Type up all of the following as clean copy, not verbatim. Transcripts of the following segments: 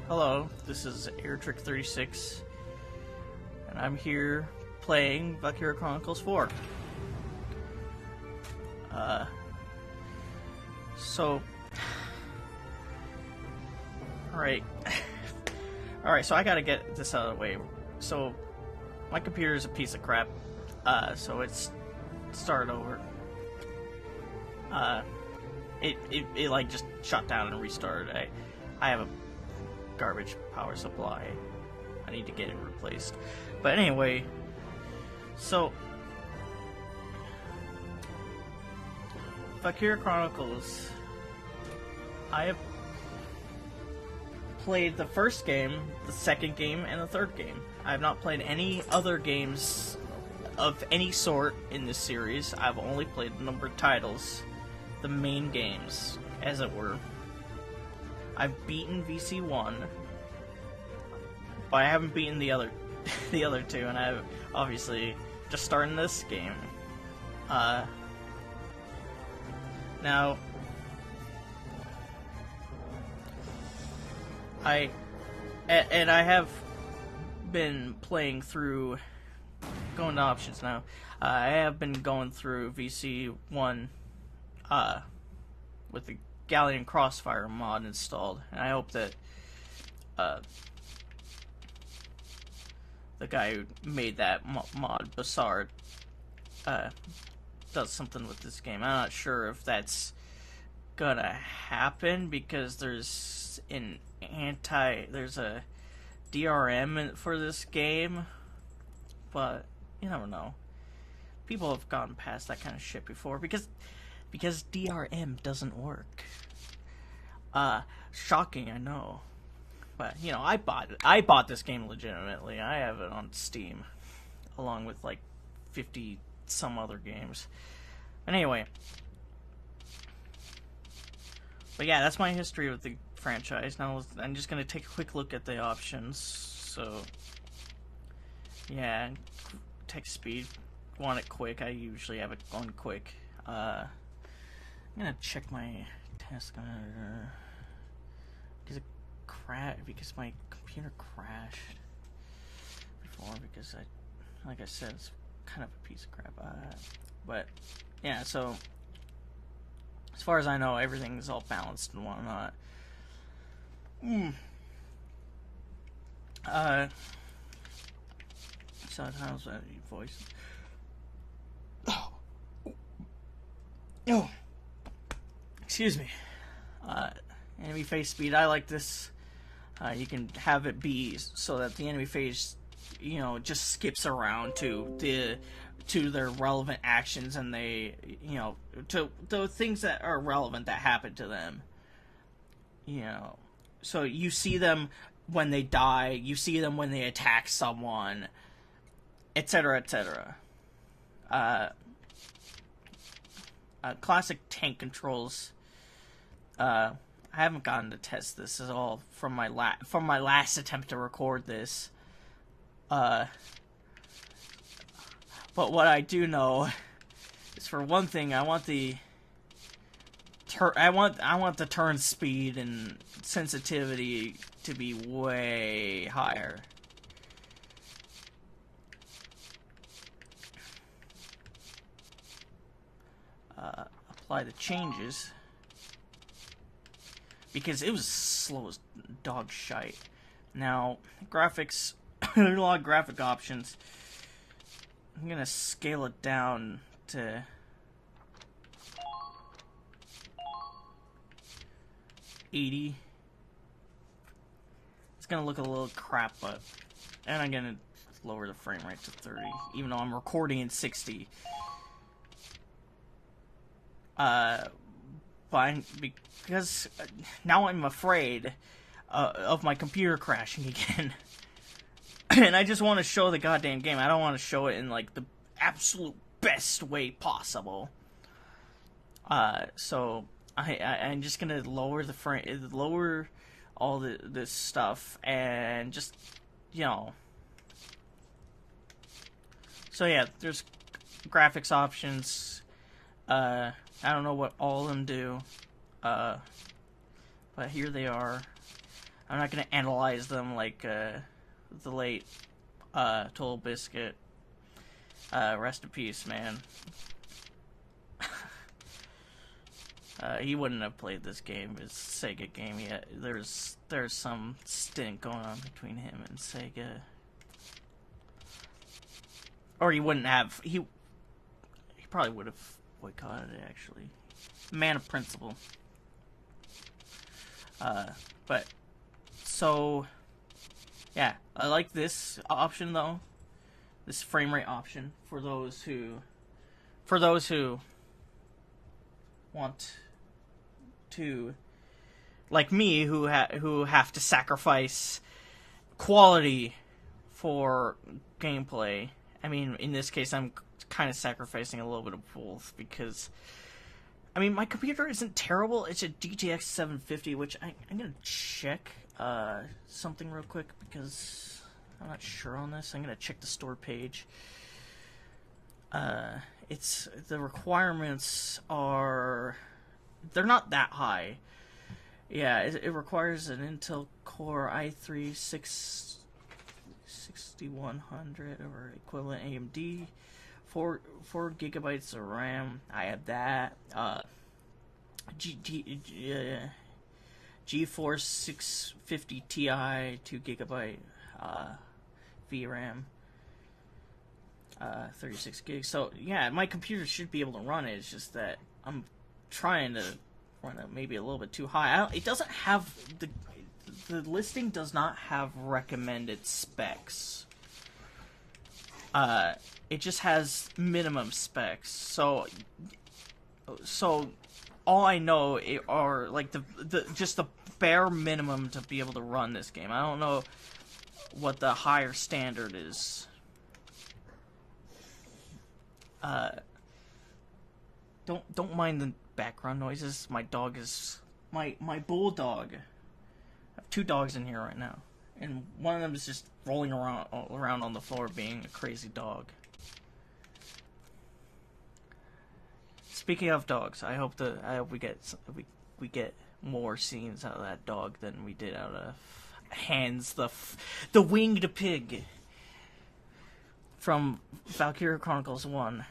Hello, this is Airtrick36, and I'm here playing Valkyria Chronicles 4. Alright, so I gotta get this out of the way. So, my computer is a piece of crap, so it's started over. It like just shut down and restarted. I have a garbage power supply. I need to get it replaced. But anyway, so Valkyria Chronicles, I have played the first game, the second game, and the third game. I have not played any other games of any sort in this series. I've only played the numbered titles, the main games, as it were. I've beaten VC1, but I haven't beaten the other two, and I've obviously just starting this game. Now, I have been playing through, going to options now. I have been going through VC1 with the Galleon Crossfire mod installed, and I hope that the guy who made that mod, Bassard, does something with this game. I'm not sure if that's gonna happen because there's a DRM for this game, but you never know. People have gone past that kind of shit before because DRM doesn't work. Shocking, I know. But, you know, I bought this game legitimately. I have it on Steam, along with, like, 50 some other games. Anyway. But yeah, that's my history with the franchise. Now, I'm just going to take a quick look at the options. So, yeah, text speed. Want it quick. I usually have it on quick. I'm going to check my task monitor. Because my computer crashed before, because like I said, it's kind of a piece of crap. But yeah, so as far as I know, everything's all balanced and whatnot. So how's that voice? Oh, excuse me. Enemy face speed. I like this. You can have it be so that the enemy phase, you know, just skips around to their relevant actions, and they, you know, to the things that are relevant that happen to them. You know, so you see them when they die, you see them when they attack someone, etc., etc. Classic tank controls. I haven't gotten to test this at all from my last attempt to record this. But what I do know is, for one thing, I want the turn speed and sensitivity to be way higher. Apply the changes, because it was slow as dog shite. Now, graphics, there's a lot of graphic options. I'm gonna scale it down to 80. It's gonna look a little crap, and I'm gonna lower the frame rate to 30, even though I'm recording in 60. Because now I'm afraid of my computer crashing again. And I just want to show the goddamn game. I don't want to show it in, like, the absolute best way possible. So I'm just gonna lower the frame, lower all this stuff, and just, you know. So yeah, there's graphics options. I don't know what all of them do, but here they are. I'm not gonna analyze them like the late Total Biscuit. Rest in peace, man. He wouldn't have played this game. It's a Sega game yet. There's some stint going on between him and Sega. Or he wouldn't have. He probably would have boycotted it, actually. Man of principle. But so yeah, I like this option though. This frame rate option for those who want to, like me, who have to sacrifice quality for gameplay. I mean, in this case, I'm kind of sacrificing a little bit of both because, I mean, my computer isn't terrible. It's a GTX 750, which I'm gonna check something real quick because I'm not sure on this. I'm gonna check the store page. It's the requirements are, they're not that high. Yeah, it requires an Intel Core i3 6100 or equivalent AMD, 4 gigabytes of RAM. I have that. GeForce 650 Ti, 2 gigabyte VRAM. 36 gigs. So yeah, my computer should be able to run it. It's just that I'm trying to run it maybe a little bit too high. It doesn't have the listing does not have recommended specs. It just has minimum specs. So all I know are like just the bare minimum to be able to run this game. I don't know what the higher standard is. Don't mind the background noises. My dog is my bulldog. I have 2 dogs in here right now, and one of them is just rolling around on the floor, being a crazy dog. Speaking of dogs, I hope we get more scenes out of that dog than we did out of Hans, the winged pig from Valkyria Chronicles 1.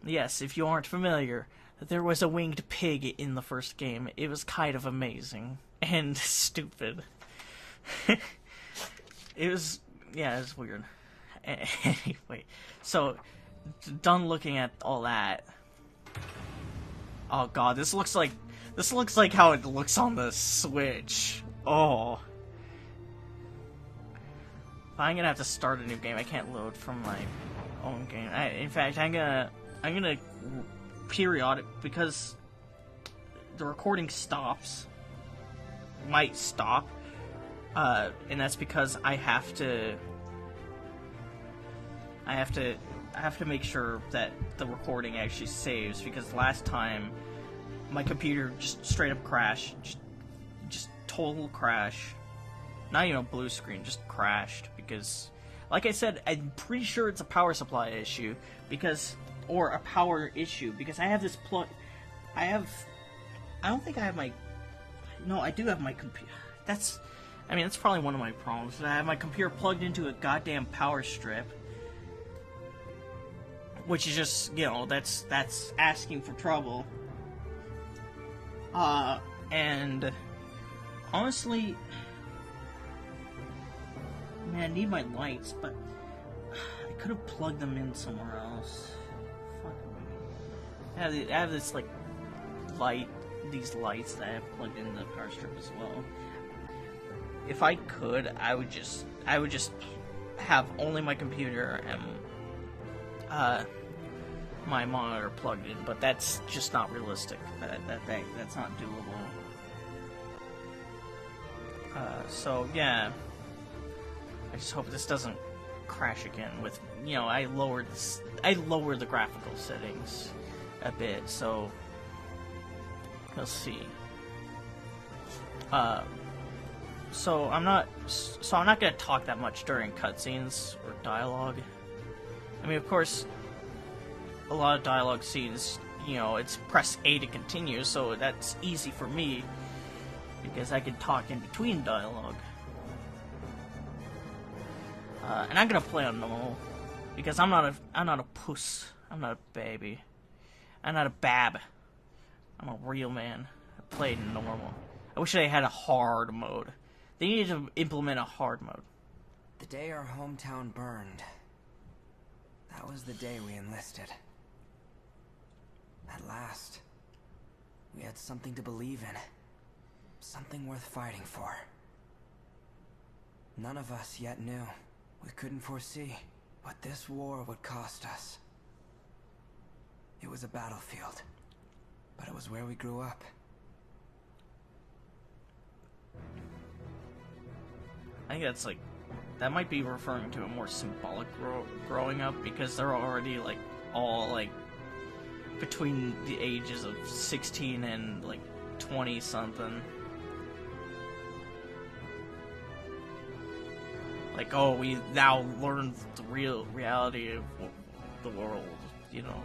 Yes, if you aren't familiar, there was a winged pig in the first game. It was kind of amazing and stupid. It was weird. Anyway, so done looking at all that. Oh god, this looks like how it looks on the Switch. Oh. I'm gonna have to start a new game. I can't load from my own game. In fact, I'm gonna periodic, because the recording might stop, and that's because I have to make sure that the recording actually saves, because last time my computer just straight up crashed, just total crash. Not even a blue screen, just crashed, because, like I said, I'm pretty sure it's a power supply issue, or a power issue, because I have this plug. I don't think I have my. No, I do have my computer. That's probably one of my problems. I have my computer plugged into a goddamn power strip, which is just, that's asking for trouble. And honestly, man, I need my lights, but I could have plugged them in somewhere else. I have this these lights that I have plugged into the power strip as well. If I could, I would just have only my computer and my monitor plugged in, but that's just not realistic. That's not doable. So yeah, I just hope this doesn't crash again. With I lowered the graphical settings a bit, so we'll see. So I'm not gonna talk that much during cutscenes or dialogue. I mean, of course, a lot of dialogue scenes, it's press A to continue, so that's easy for me because I can talk in between dialogue. And I'm gonna play on normal because I'm not a puss. I'm not a baby. I'm not a bab. I'm a real man. I played normal. I wish they had a hard mode. They needed to implement a hard mode. The day our hometown burned, that was the day we enlisted. At last, we had something to believe in. Something worth fighting for. None of us yet knew. We couldn't foresee what this war would cost us. It was a battlefield, but it was where we grew up. I think that's like, that might be referring to a more symbolic growing up, because they're already like all like between the ages of 16 and like 20 something. Like, oh, we now learned the real reality of the world, you know.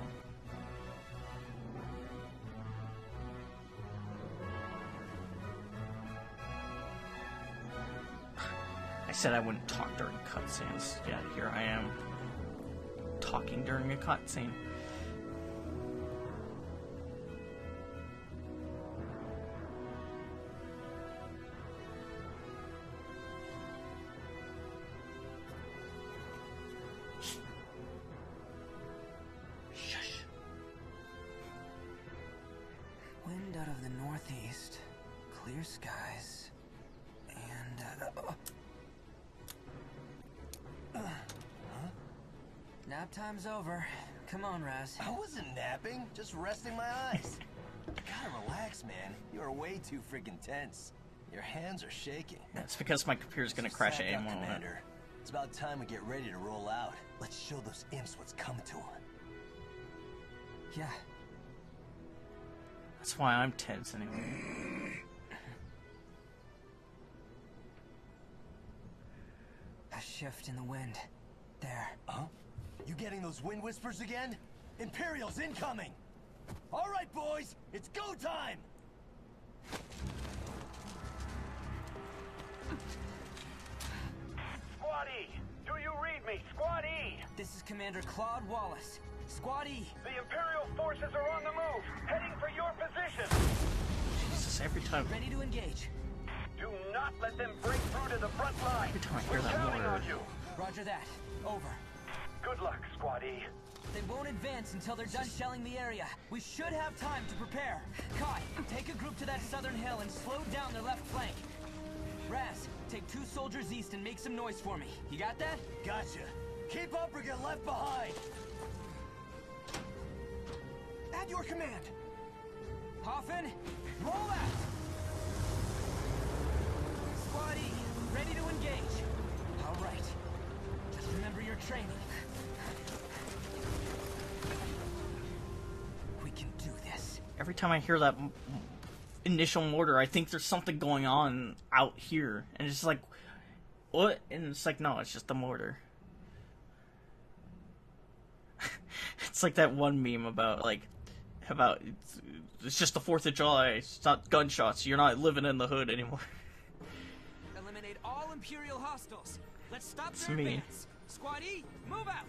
I said I wouldn't talk during cutscenes. Yeah, here I am, talking during a cutscene. Shush. Wind out of the northeast, clear skies, and nap time's over. Come on, Raz. I wasn't napping, just resting my eyes. Gotta relax, man. You are way too freaking tense. Your hands are shaking. That's because my computer's gonna crash at any moment. Commander. It's about time we get ready to roll out. Let's show those imps what's coming to them. Yeah. That's why I'm tense anyway. A shift in the wind. There. Huh? You getting those wind whispers again? Imperials incoming! All right, boys, it's go time! Squad E, do you read me? Squad E! This is Commander Claude Wallace. Squad E. The Imperial forces are on the move, heading for your position. Jesus, every time. Ready to engage. Do not let them break through to the front line. Every time I hear We're that counting mortar. on you. Roger that. Over. Good luck, Squad E. They won't advance until they're done shelling the area. We should have time to prepare. Kai, take a group to that southern hill and slow down their left flank. Raz, take 2 soldiers east and make some noise for me. You got that? Gotcha. Keep up or get left behind. At your command. Hoffman, roll out! Squad E, ready to engage. All right. Just remember your training. We can do this. Every time I hear that initial mortar, I think there's something going on out here, and it's like, what? And it's like, no, it's just the mortar. It's like that one meme about it's just the 4th of July. It's not gunshots. You're not living in the hood anymore. Eliminate all Imperial hostiles. Let's stop It's their me. advance. Squad E, move out.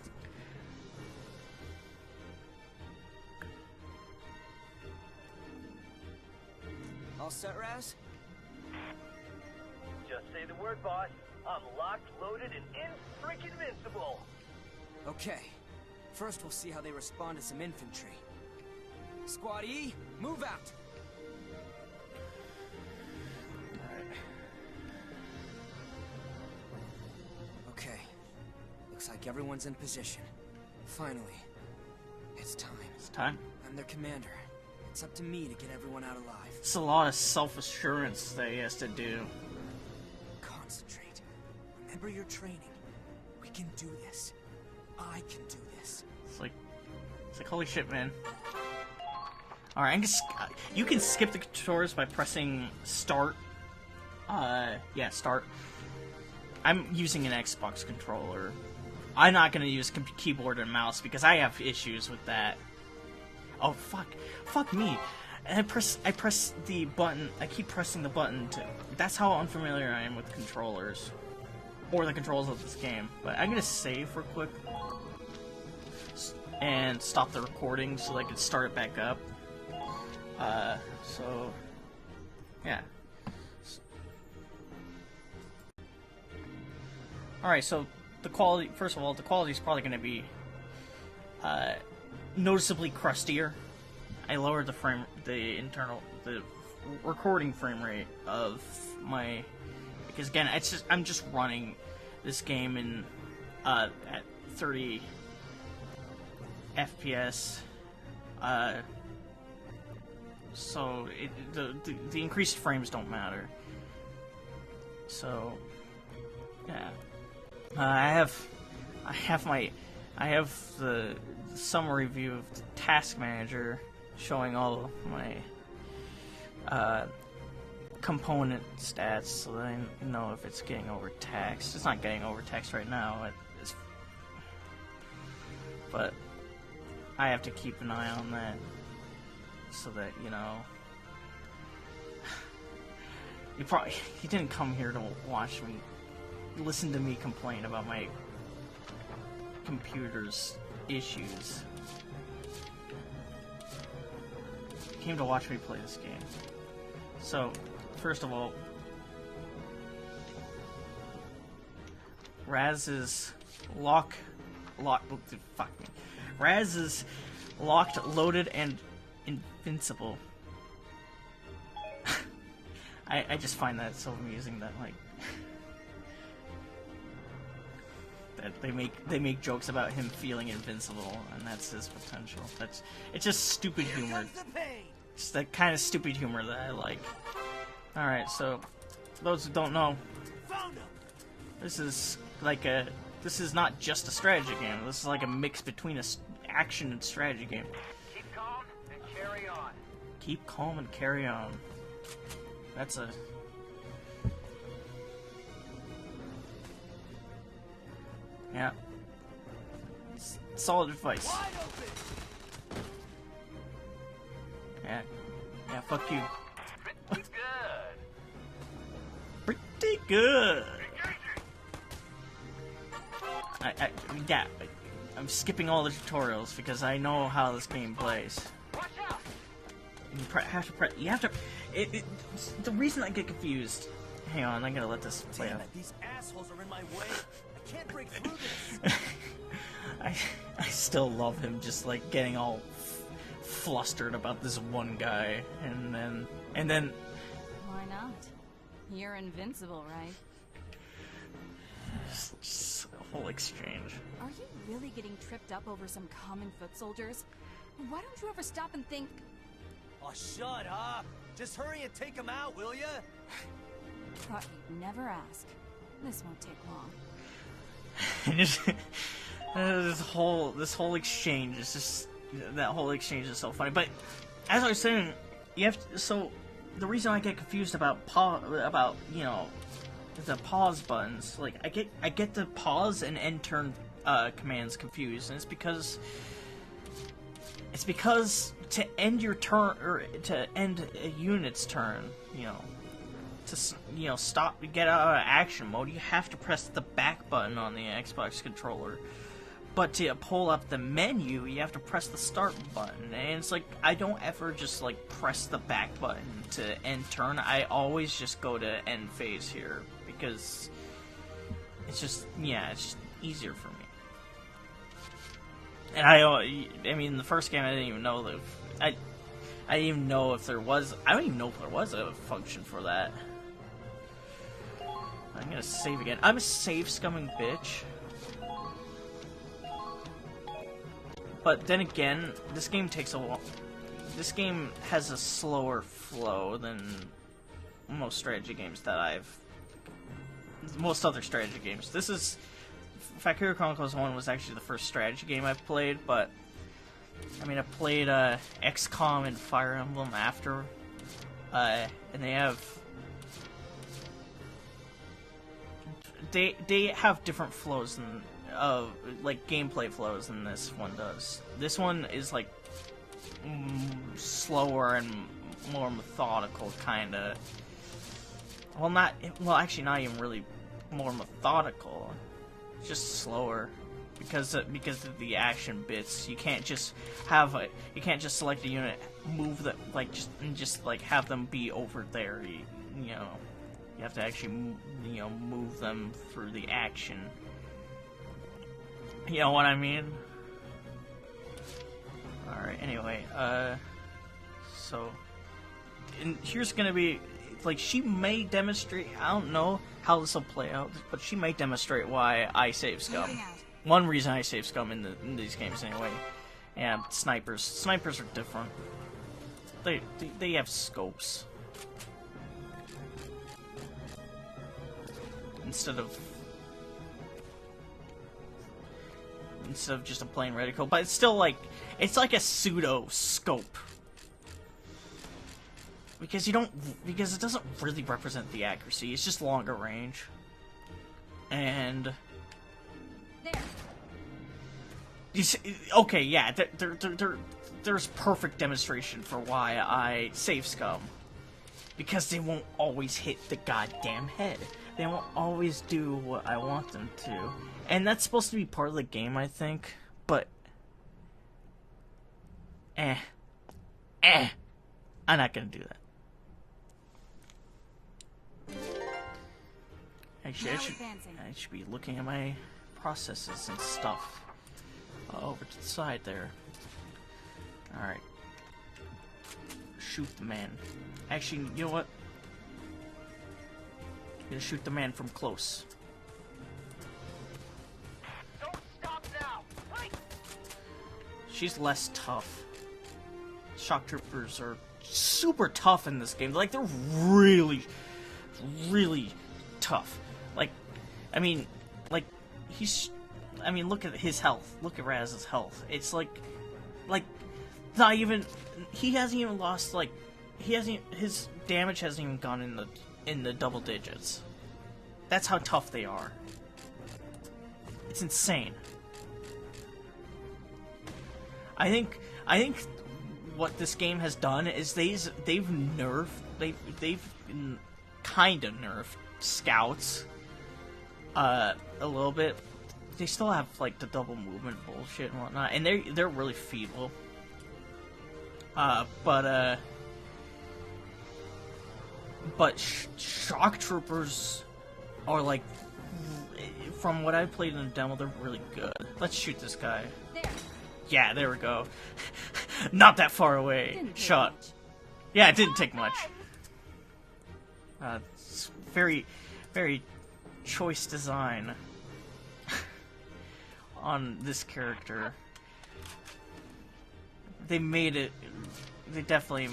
All set, Raz? Just say the word, boss. I'm locked, loaded, and in-freaking-vincible. Okay. First, we'll see how they respond to some infantry. Squad E, move out. Okay. Looks like everyone's in position. Finally. It's time. It's time. I'm their commander. It's up to me to get everyone out alive. It's a lot of self-assurance that he has to do. Concentrate. Remember your training. We can do this. I can do this. It's like holy shit, man. All right, you can skip the controls by pressing start. Yeah, start. I'm using an Xbox controller. I'm not gonna use keyboard and mouse because I have issues with that. Oh fuck me! And I press the button. I keep pressing the button to. That's how unfamiliar I am with controllers. or the controls of this game. But I'm gonna save real quick and stop the recording so I can start it back up. So yeah. Alright, so the quality, first of all, the quality is probably going to be noticeably crustier. I lowered the recording frame rate of my, because again, I'm just running this game in at 30 FPS. So the increased frames don't matter. So yeah. I have the summary view of the task manager showing all of my component stats so that I know if it's getting overtaxed. It's not getting overtaxed right now, but I have to keep an eye on that so that, you know, you didn't come here to watch me listen to me complain about my computer's issues. You came to watch me play this game. So, first of all, Raz is Raz is locked, loaded, and invincible. I just find that so amusing that, like, that they make jokes about him feeling invincible, and that's his potential. It's just stupid humor. It's that kind of stupid humor that I like. All right, so those who don't know, this is not just a strategy game. This is like a mix between a action and strategy game. Keep calm and carry on. Keep calm and carry on. That's a... Yeah. Solid advice. Yeah. Yeah, fuck you. Pretty good. Pretty good. I'm skipping all the tutorials because I know how this game plays. Watch out. You have to. The reason I get confused. Hang on, I'm gonna let this play out. These assholes are in my way. I can't break through this. I still love him just like getting all flustered about this one guy, and then. Why not? You're invincible, right? Just a whole exchange. Are you really getting tripped up over some common foot soldiers? Why don't you ever stop and think? Oh, shut up! Just hurry and take them out, will ya? Thought you'd never ask. This won't take long. this whole exchange is just, that whole exchange is so funny. But as I was saying, you have to, so the reason I get confused about you know, the pause buttons, like I get the pause and end turn commands confused, and it's because to end your turn, or to end a unit's turn, you know, to stop, get out of action mode, you have to press the back button on the Xbox controller. But to pull up the menu, you have to press the start button, and it's like I don't ever just like press the back button to end turn. I always just go to end phase here because it's just, yeah, it's just easier for me. And I mean, in the first game I didn't even know that I didn't even know if there was. I don't even know if there was a function for that. I'm gonna save again. I'm a save scumming bitch. But then again, this game takes a while. This game has a slower flow than most strategy games that most other strategy games. This is... Valkyria Chronicles 1 was actually the first strategy game I've played, but... I mean, I played XCOM and Fire Emblem after. And they have... They have different flows than... like gameplay flows than this one does. This one is like slower and more methodical, kind of. Well, actually, not even really more methodical. It's just slower because of the action bits. You can't just select a unit, move that just like have them be over there. You know, you have to actually move them through the action. You know what I mean? Alright, anyway, so, and here's gonna be, like, she may demonstrate, I don't know how this will play out, but she may demonstrate why I save scum. One reason I save scum in these games, anyway. And snipers. Snipers are different. They have scopes. Instead of just a plain reticle, but it's still like, it's like a pseudo scope because it doesn't really represent the accuracy. It's just longer range, and There. you see, okay, yeah, there's perfect demonstration for why I save scum, because they won't always hit the goddamn head. They won't always do what I want them to. And that's supposed to be part of the game, I think. But... I'm not gonna do that. Actually, I should be looking at my processes and stuff. Over to the side there. Alright. Shoot the man. Actually, you know what? I'm gonna shoot the man from close. Don't stop now! Fight! She's less tough. Shock troopers are super tough in this game. Like, they're really, really tough. Like, I mean, look at his health. Look at Raz's health. It's like, not even, he hasn't even lost, like, his damage hasn't even gone in the double digits. That's how tough they are. It's insane. I think what this game has done is they've kind of nerfed scouts a little bit. They still have like the double movement bullshit and whatnot, and they're really feeble. But shock troopers are like, from what I played in the demo, they're really good. Let's shoot this guy. There. Yeah, there we go. Not that far away. Shot. Yeah, it didn't take much. It's very, very choice design on this character. They made it. They definitely.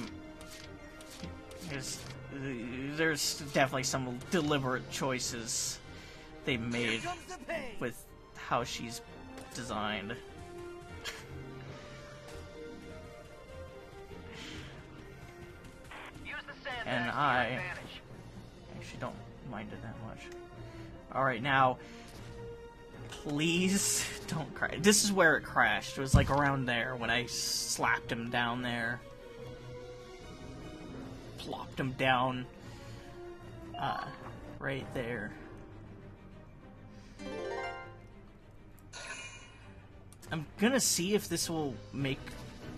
There's definitely some deliberate choices they made with how she's designed. And I actually don't mind it that much. Alright, now, please don't crash. This is where it crashed. It was like around there when I slapped him down there. Plopped him down. Right there. I'm gonna see if this will make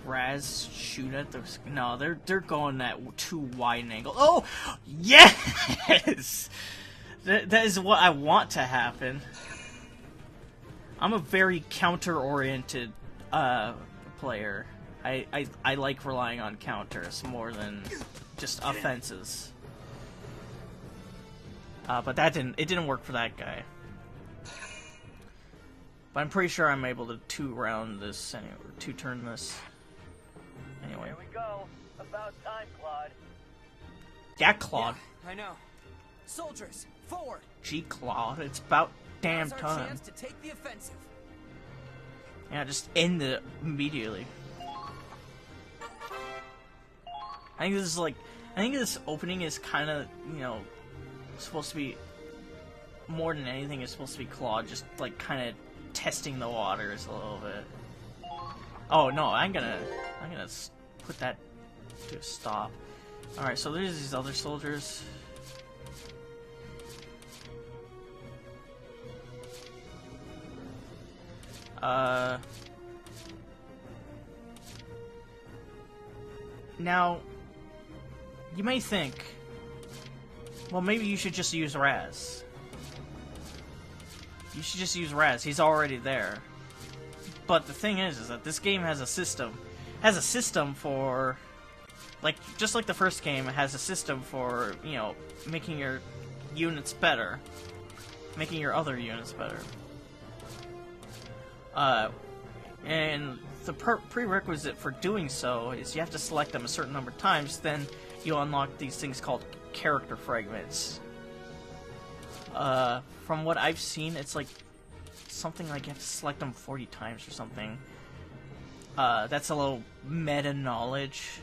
Raz shoot at those. No, they're going that too wide an angle. Oh, yes! That is what I want to happen. I'm a very counter-oriented player. I like relying on counters more than just offenses. But it didn't work for that guy. But I'm pretty sure I'm able to two-round this anyway, two-turn this. Anyway. Here we go. About time, Claude. Yeah, Claude. Yeah, I know. Soldiers, forward. Gee, Claude, it's about damn Now's our time. chance to take the offensive. Yeah, just end it immediately. I think this opening is kind of, supposed to be, more than anything, it's supposed to be Claude just, like, kind of testing the waters a little bit. Oh, no, I'm gonna put that to a stop. Alright, so there's these other soldiers. Now, you may think, well, maybe you should just use Raz. You should just use Raz. He's already there. But the thing is that this game has a system. Has a system for, like, just like the first game, it has a system for, you know, making your units better. Making your other units better. And the prerequisite for doing so is you have to select them a certain number of times, then you'll unlock these things called character fragments. From what I've seen, it's like something like you have to select them 40 times or something. That's a little meta knowledge,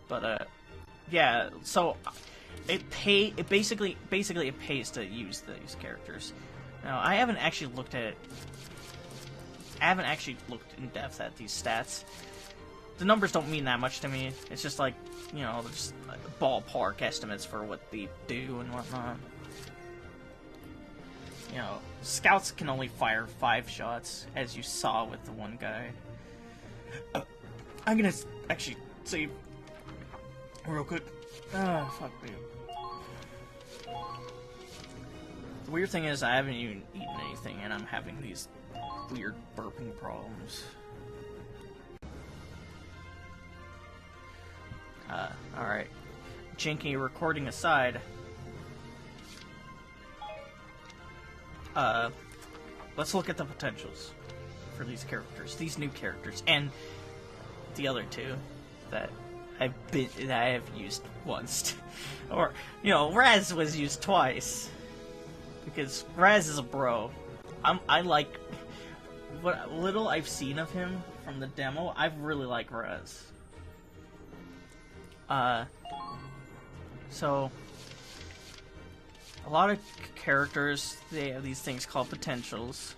but yeah. So it basically it pays to use these characters. Now I haven't actually looked at it. I haven't actually looked in depth at these stats. The numbers don't mean that much to me. It's just like, you know, just ballpark estimates for what they do and whatnot. You know, scouts can only fire 5 shots, as you saw with the one guy. I'm gonna actually save real quick. Fuck me. The weird thing is I haven't even eaten anything, and I'm having these weird burping problems. Alright. Janky recording aside, let's look at the potentials for these characters, these new characters, and the other two that I have used once. Or, you know, Raz was used twice. Because Raz is a bro. I like what little I've seen of him from the demo. I really like Raz. So a lot of characters, they have these things called potentials.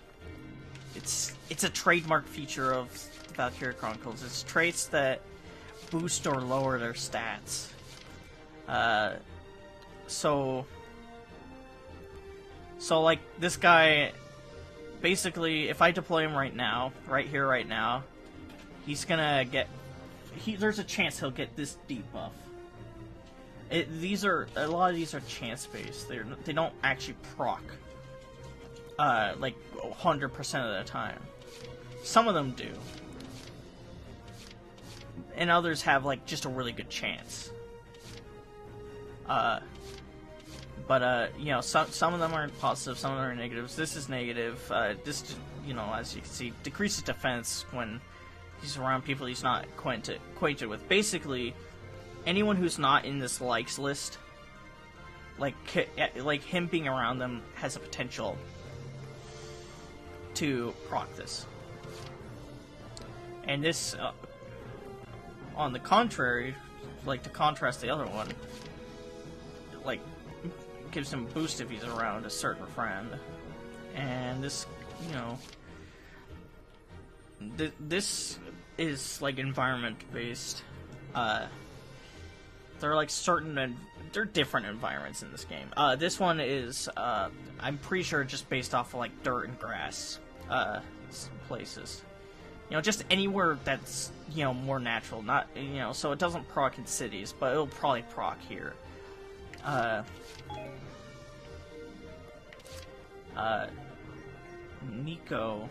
It's a trademark feature of the Valkyria Chronicles. It's traits that boost or lower their stats. So like this guy, basically, if I deploy him right now, right here, right now, he's gonna get. There's a chance he'll get this debuff. A lot of these are chance based. They don't actually proc. Like 100% of the time. Some of them do, and others have like just a really good chance. But you know, some of them are positive, some of them are negatives. This is negative. This, you know, as you can see, decreases defense when he's around people he's not acquainted with. Basically, anyone who's not in this likes list, like him being around them, has a potential to proc this. And this, on the contrary, like to contrast the other one, like gives him a boost if he's around a certain friend. And this, you know, this is like environment based. There are like there are different environments in this game. This one is, I'm pretty sure just based off of like dirt and grass places. You know, just anywhere that's, you know, more natural. Not, you know, so it doesn't proc in cities, but it'll probably proc here. Nico.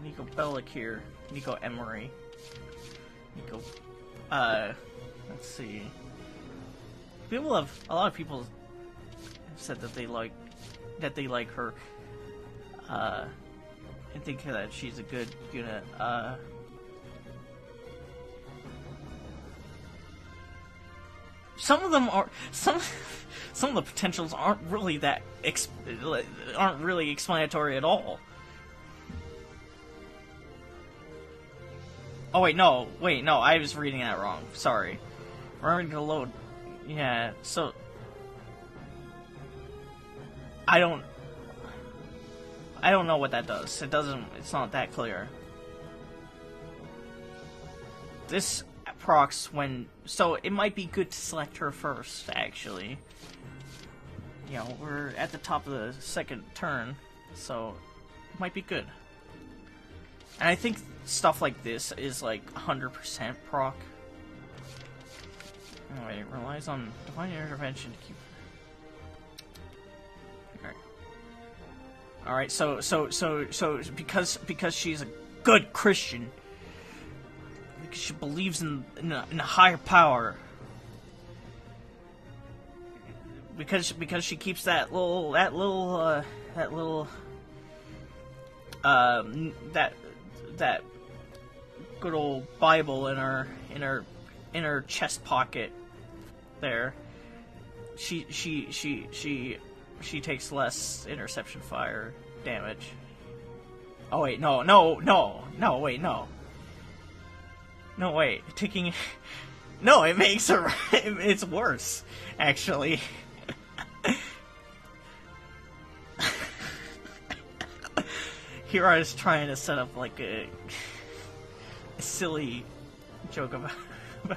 Nico Bellic here. Nico Emery. Nico. Let's see. A lot of people have said that they like her. And think that she's a good unit. Some of them are some of the potentials aren't really explanatory at all. Oh wait, no, I was reading that wrong. Sorry. Remembering to load. Yeah, so I don't know what that does. It's not that clear. This procs when... So, it might be good to select her first, actually. You know, we're at the top of the second turn, so it might be good. And I think stuff like this is like 100% proc. Anyway, it relies on divine intervention to keep... Alright, so because she's a good Christian, because she believes in a higher power, because she keeps that good old Bible in her chest pocket there, she takes less interception fire damage. Oh wait, no, wait, no. No, wait, taking... No, it makes her... It's worse, actually. Here I was trying to set up, like, a silly joke about her.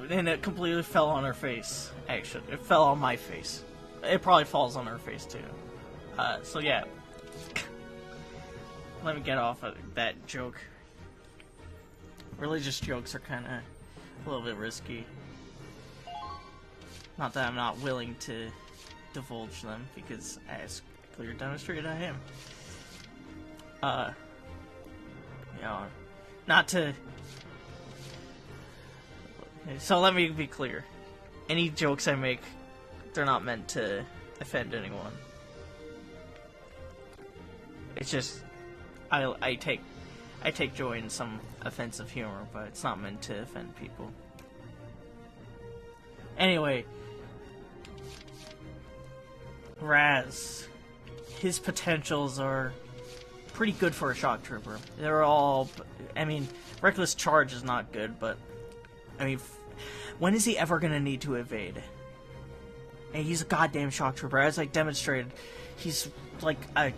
And it completely fell on her face, actually. It fell on my face. It probably falls on her face, too. So yeah. Let me get off of that joke. Religious jokes are kind of a little bit risky. Not that I'm not willing to divulge them, because as clear demonstrated I am. You know, not to... So let me be clear. Any jokes I make, they're not meant to offend anyone. It's just, I take joy in some offensive humor, but it's not meant to offend people. Anyway, Raz, his potentials are pretty good for a shock trooper. They're all, I mean, reckless charge is not good, but I mean, when is he ever gonna need to evade? And he's a goddamn shock trooper. As I demonstrated, he's a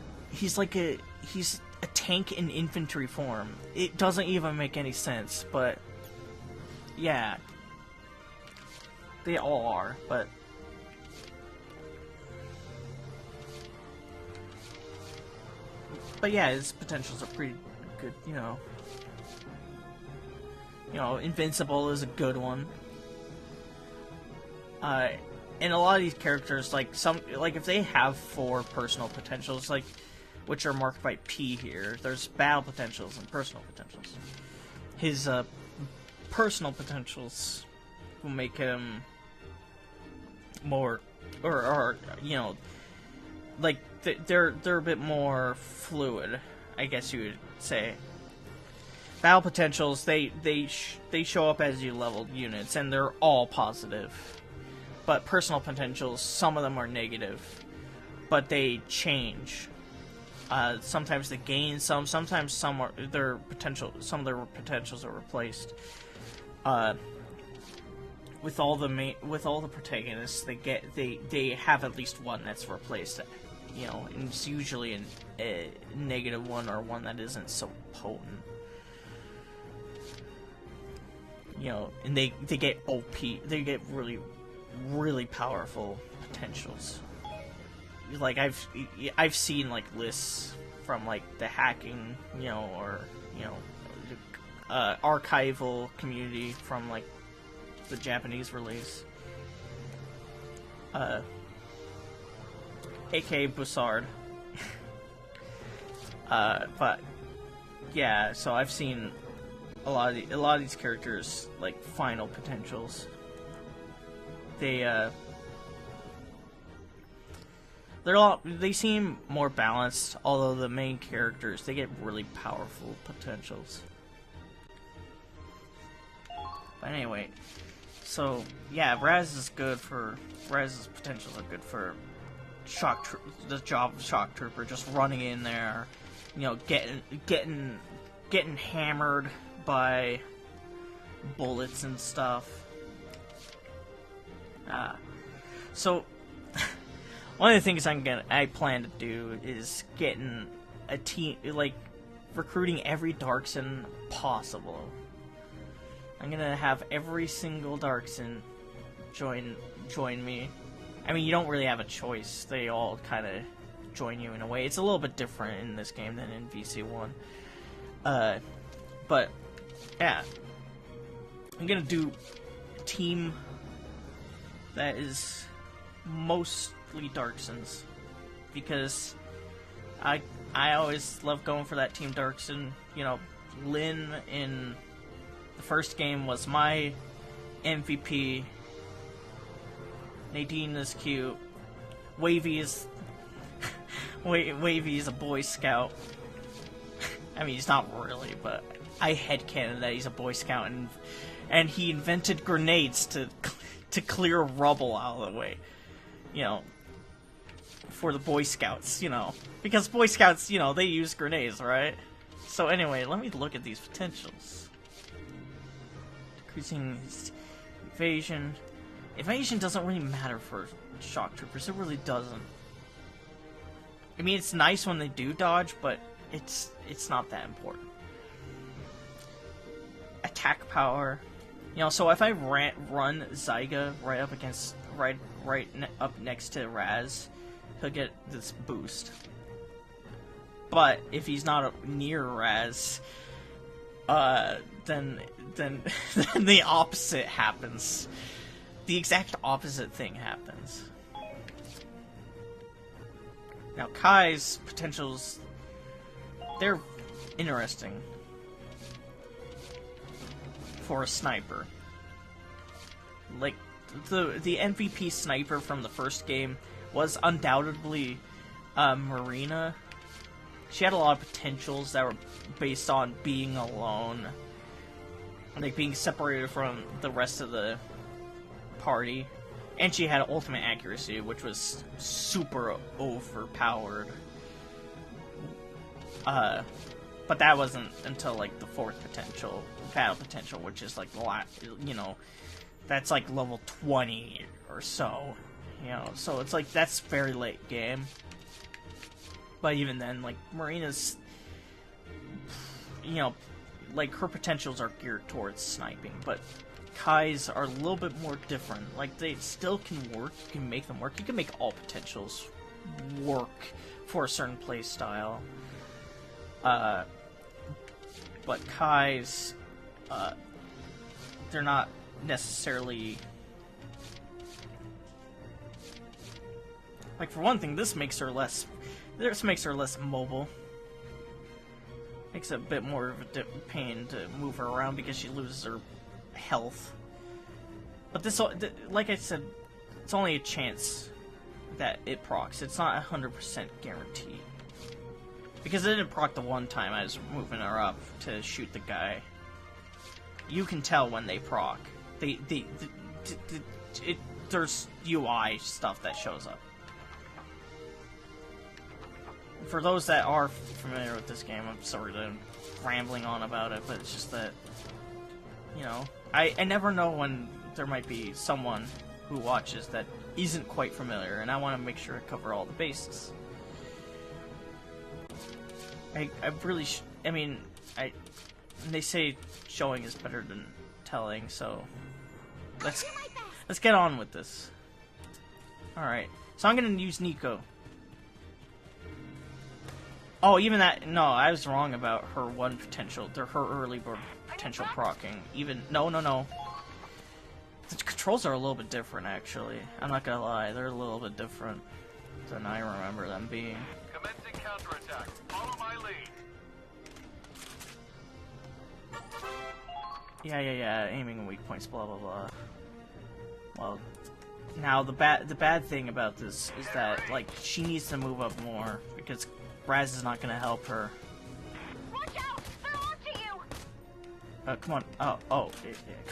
tank in infantry form. It doesn't even make any sense, but yeah, they all are. But yeah, his potentials are pretty good. You know, invincible is a good one. And a lot of these characters, like if they have 4 personal potentials, like, which are marked by P here, there's battle potentials and personal potentials. His, personal potentials will make him more, or you know, like, they're a bit more fluid, I guess you would say. Battle potentials, they show up as you leveled units, and they're all positive. But personal potentials, some of them are negative, but they change. Sometimes they gain some. Sometimes some of their potentials are replaced. With all the protagonists, they have at least one that's replaced. You know, and it's usually a negative one or one that isn't so potent. You know, and they get OP. They get really powerful potentials. Like I've seen like lists from like the hacking, you know, or you know, archival community from like the Japanese release. aka Bussard. But yeah, so I've seen a lot of these characters like final potentials. They seem more balanced, although the main characters, they get really powerful potentials. But anyway, so yeah, Raz's potentials are good for the job of shock trooper, just running in there, you know, getting hammered by bullets and stuff. So one of the things I plan to do is getting a team, like recruiting every Darkson possible. I'm gonna have every single Darkson join me. I mean, you don't really have a choice. They all kind of join you in a way. It's a little bit different in this game than in VC1. But yeah, I'm gonna do a team that is mostly Darksons because I always love going for that Team Darkson. You know, Lynn in the first game was my MVP. Nadine is cute. Wavy is Wavy is a Boy Scout. I mean, he's not really, but I headcanon that he's a Boy Scout, and he invented grenades to clear rubble out of the way. You know, for the Boy Scouts, you know. Because Boy Scouts, you know, they use grenades, right? So anyway, let me look at these potentials. Decreasing his evasion. Evasion doesn't really matter for shock troopers. It really doesn't. I mean, it's nice when they do dodge, but it's not that important. Attack power. You know, so if I run Zyga right up against up next to Raz, he'll get this boost. But if he's not near Raz, then the opposite happens. The exact opposite thing happens. Now Kai's potentials, they're interesting for a sniper. Like, the MVP sniper from the first game was undoubtedly Marina. She had a lot of potentials that were based on being alone. Like, being separated from the rest of the party. And she had ultimate accuracy, which was super overpowered. But that wasn't until, like, the fourth potential, battle potential, which is, like, the last, you know, that's, like, level 20 or so. You know, so it's, like, that's very late game. But even then, like, Marina's, you know, like, her potentials are geared towards sniping, but Kai's are a little bit more different. Like, they still can work, you can make them work, you can make all potentials work for a certain play style. But Kai's, they're not necessarily... Like, for one thing, this makes her less mobile. Makes it a bit more of a pain to move her around because she loses her health. But this, like I said, it's only a chance that it procs. It's not 100% guaranteed. Because it didn't proc the one time I was moving her up to shoot the guy. You can tell when they proc. There's UI stuff that shows up. For those that are familiar with this game, I'm sorry that I'm rambling on about it, but it's just that, you know, I never know when there might be someone who watches that isn't quite familiar, and I want to make sure I cover all the bases. I really, I mean, they say showing is better than telling, so let's get on with this. Alright, so I'm gonna use Nico. Oh, even that, no, I was wrong about her one potential, her early bird potential procking. Even, no. The controls are a little bit different, actually. I'm not gonna lie, they're a little bit different than I remember them being. Commencing counterattack. Follow my lead. Yeah, aiming weak points, blah, blah, blah. Well, now the bad thing about this is that, like, she needs to move up more, because Raz is not gonna help her. Watch out! They're onto you! Come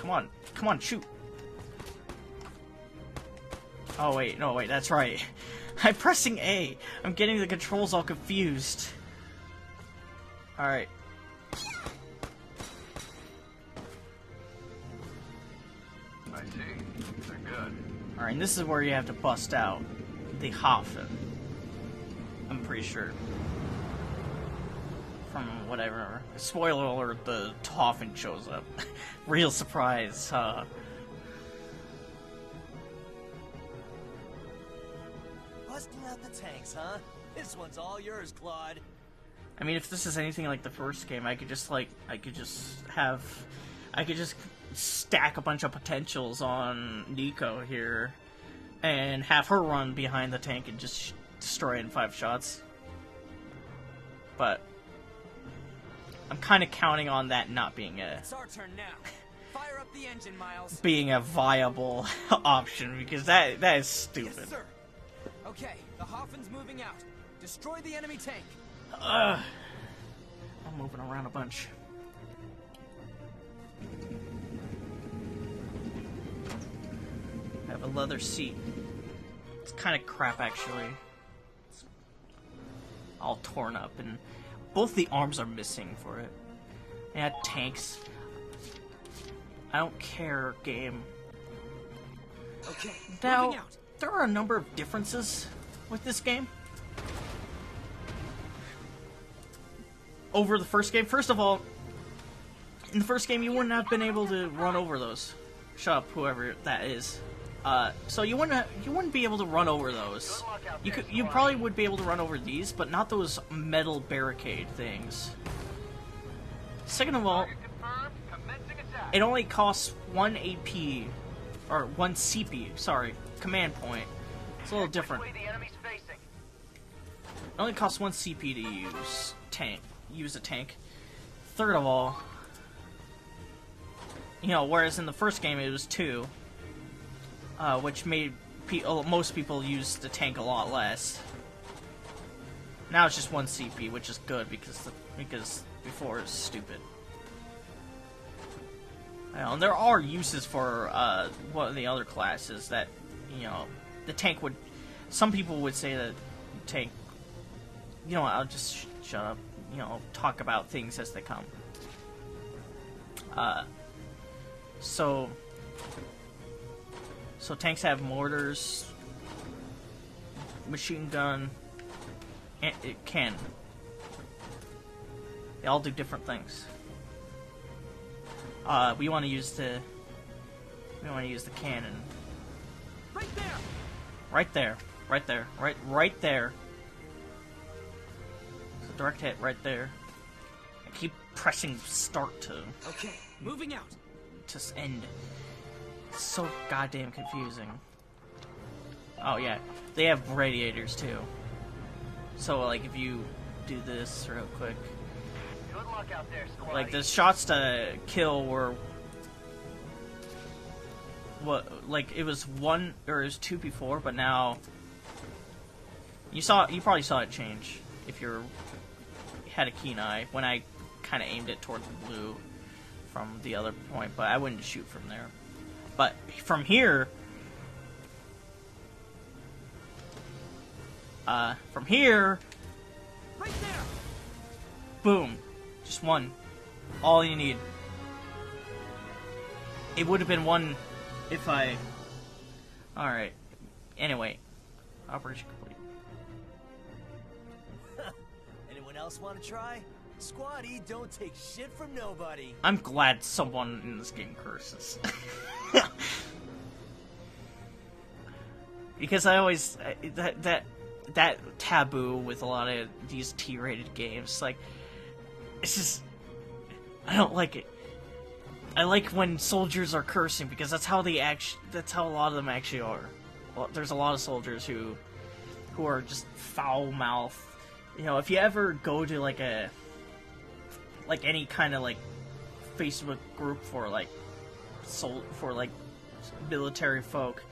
on. Come on, shoot. Oh, wait, no, wait, that's right. I'm pressing A. I'm getting the controls all confused. Alright. I see. They're good. Alright, and this is where you have to bust out the Hafen. I'm pretty sure. from whatever. Spoiler alert, the Toffin shows up. Real surprise, Busting out the tanks, huh? This one's all yours, Claude. I mean, if this is anything like the first game, I could just stack a bunch of potentials on Nico here, and have her run behind the tank and just destroy it in 5 shots. But I'm kind of counting on that not being It's our turn now. Fire up the engine, Miles. being a viable option, because that is stupid. Yes, sir. Okay, the Hoffen's moving out. Destroy the enemy tank. I'm moving around a bunch. I have a leather seat. It's kind of crap, actually. It's all torn up, and both the arms are missing for it. Yeah, tanks. I don't care, game. Okay, Now, moving out. there are a number of differences with this game over the first game. First of all, in the first game, you wouldn't have been able to run over those. Shut up, whoever that is. So you wouldn't be able to run over those. You probably would be able to run over these, but not those metal barricade things. Second of all, it only costs 1 AP, or 1 CP, sorry, command point. It's a little different. It only costs 1 CP to use a tank. Third of all, you know, whereas in the first game it was 2, which made most people use the tank a lot less. Now it's just 1 CP, which is good because before it was stupid. And there are uses for one of the other classes that, you know, the tank would. Some people would say that tank. You know what? I'll just shut up. You know, talk about things as they come. So tanks have mortars, machine gun, and cannon. They all do different things. We want to use the cannon. Right there. Right there. Right there. Right there. It's a direct hit right there. I keep pressing start to Okay, moving out. just end. It's so goddamn confusing. Oh yeah, they have radiators too. So like if you do this real quick, Good luck out there, squad. like the shots to kill were like it was 1 or it was 2 before, but now you probably saw it change if you had a keen eye when I kind of aimed it toward the blue from the other point, but I wouldn't shoot from there. But from here, Right there. boom, just 1, all you need. It would have been 1 if I. All right. Anyway, operation complete. Anyone else want to try? Squad-E don't take shit from nobody. I'm glad someone in this game curses. Because I always that taboo with a lot of these T-rated games, like it's just I don't like it. I like when soldiers are cursing because that's how a lot of them actually are. Well, there's a lot of soldiers who are just foul mouth. You know, if you ever go to like any kind of like Facebook group for like military folk,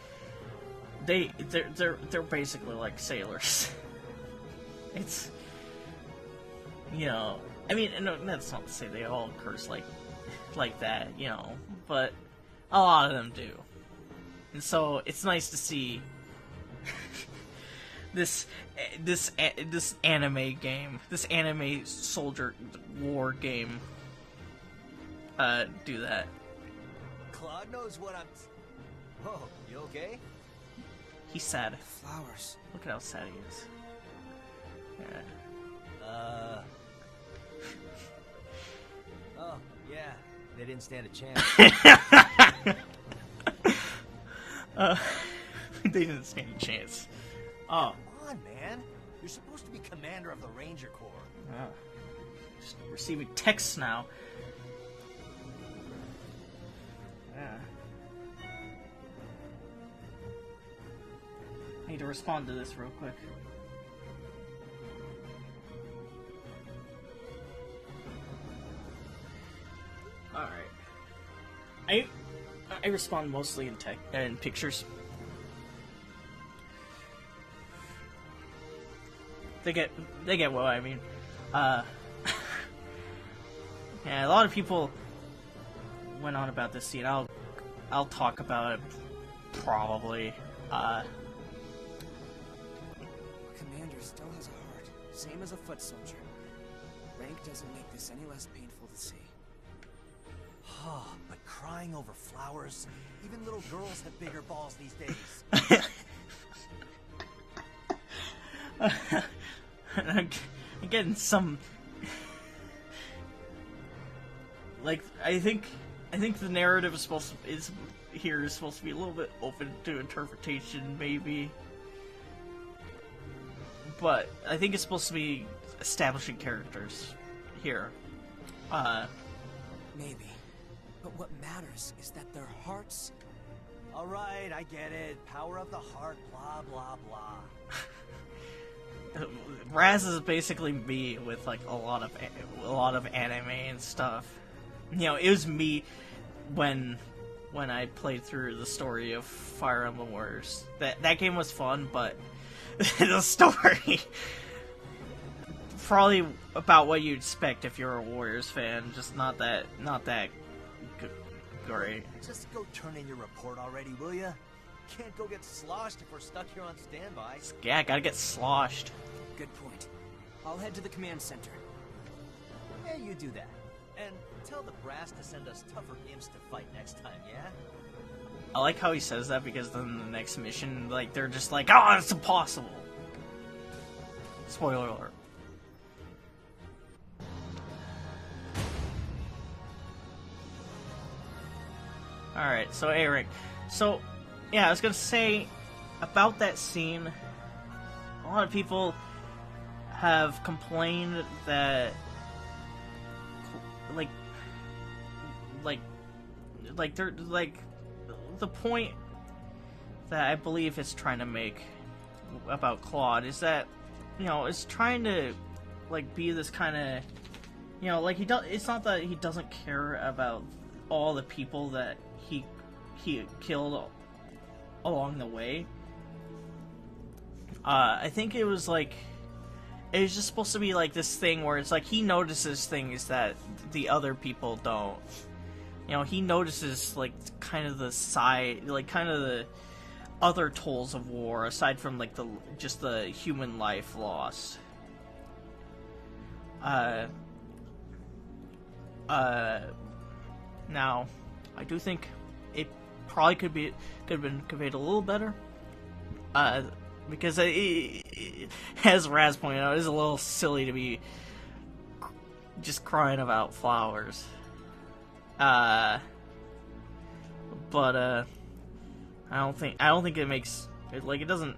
they're basically like sailors. It's, you know, I mean, no, that's not to say they all curse like that, you know, but a lot of them do. And so it's nice to see this anime game, this anime soldier war game, do that. Claude knows what I'm... Oh, you okay? He's sad. Flowers. Look at how sad he is. Yeah. Oh, yeah. They didn't stand a chance. They didn't stand a chance. Oh. Come on, man. You're supposed to be commander of the Ranger Corps. Just receiving texts now. Yeah. I need to respond to this real quick. Alright. I respond mostly in pictures. They get what I mean. Yeah, a lot of people went on about this scene. I'll talk about it probably. Commander still has a heart, same as a foot soldier. Rank doesn't make this any less painful to see. Oh, but crying over flowers, even little girls have bigger balls these days. I'm getting some. Like, I think the narrative is supposed to be a little bit open to interpretation, maybe. But I think it's supposed to be establishing characters here. Maybe. But what matters is that their hearts... Alright, I get it. Power of the heart, blah, blah, blah. Raz is basically me with like a lot of anime and stuff. You know, it was me when I played through the story of Fire Emblem Warriors. That game was fun, but the story probably about what you'd expect if you're a Warriors fan, just not that great. Just go turn in your report already, will ya? Can't go get sloshed if we're stuck here on standby. Yeah, gotta get sloshed. Good point. I'll head to the command center. Yeah, you do that. And tell the brass to send us tougher imps to fight next time, yeah? I like how he says that because then the next mission, like, they're just like, oh, it's impossible. Spoiler alert. Alright, so Eric. So, yeah, I was gonna say about that scene, a lot of people have complained that they're like the point that I believe it's trying to make about Claude is that, you know, it's trying to like be this kind of, you know, like it's not that he doesn't care about all the people that he killed along the way. I think it was just supposed to be like this thing where it's like he notices things that the other people don't. You know, he notices like kind of the side, like kind of the other tolls of war aside from like just the human life lost. Now, I do think it probably could have been conveyed a little better. Because as Raz pointed out, it is a little silly to be just crying about flowers. But I don't think it makes it like it doesn't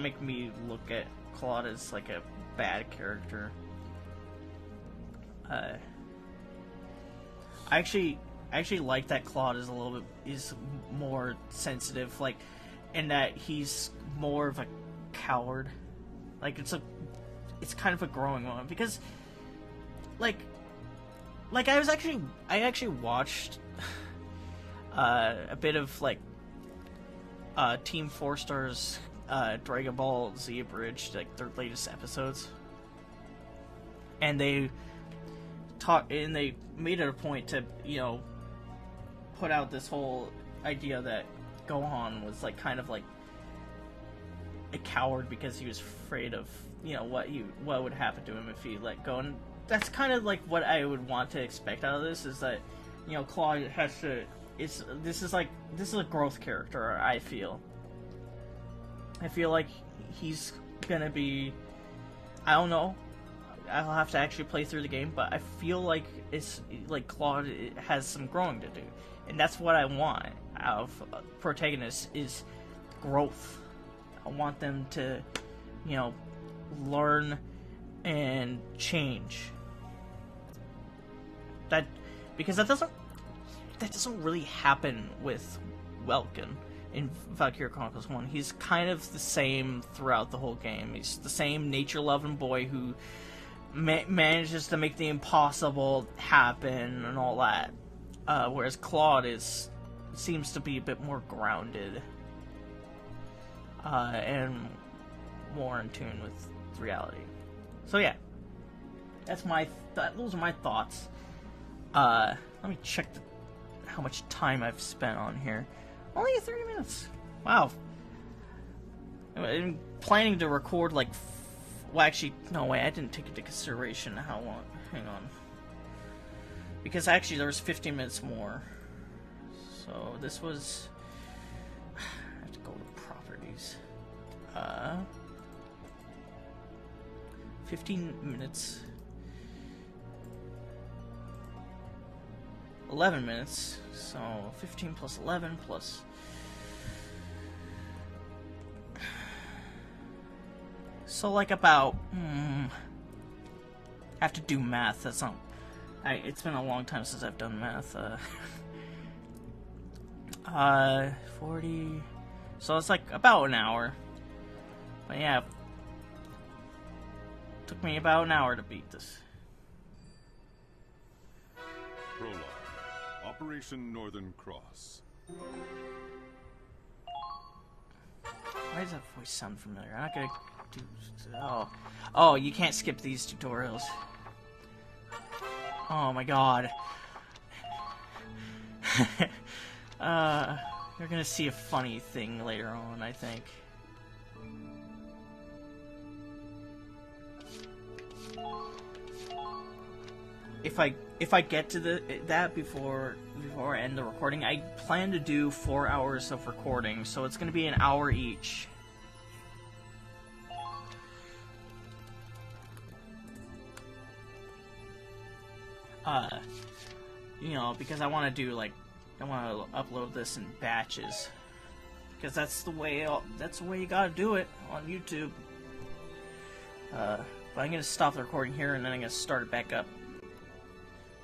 make me look at Claude as like a bad character. I actually like that Claude is more sensitive, like, in that he's more of a coward. Like it's kind of a growing one because like I actually watched a bit of like Team 4-Star's Dragon Ball Z Abridged, like their latest episodes, and they made it a point to, you know, put out this whole idea that Gohan was like kind of like a coward because he was afraid of, you know, what would happen to him if he let go. And that's kind of like what I would want to expect out of this, is that, you know, Claude has to. This is a growth character. I feel like he's gonna be. I don't know. I'll have to actually play through the game, but I feel like it's like Claude has some growing to do, and that's what I want out of protagonists is growth. I want them to, you know, learn and change. Because that doesn't really happen with Welkin in Valkyria Chronicles 1. He's kind of the same throughout the whole game. He's the same nature-loving boy who manages to make the impossible happen and all that. Whereas Claude seems to be a bit more grounded and more in tune with reality. So yeah, those are my thoughts. Let me check how much time I've spent on here. Only 30 minutes. Wow. I'm planning to record like... well, actually, no way. I didn't take into consideration how long. Hang on. Because actually there was 15 minutes more. So this was... I have to go to properties. 15 minutes. 11 minutes, so 15 plus 11 plus... So like about... I have to do math, that's not... it's been a long time since I've done math. 40... So it's like about an hour. But yeah. Took me about an hour to beat this. Prologue. Operation Northern Cross. Why does that voice sound familiar? I'm not gonna do... Oh, you can't skip these tutorials. Oh my god. You're gonna see a funny thing later on, I think. If I get to that before I end the recording, I plan to do 4 hours of recording, so it's gonna be an hour each. You know, because I want to do I want to upload this in batches, because that's the way you gotta do it on YouTube. But I'm gonna stop the recording here, and then I'm gonna start it back up.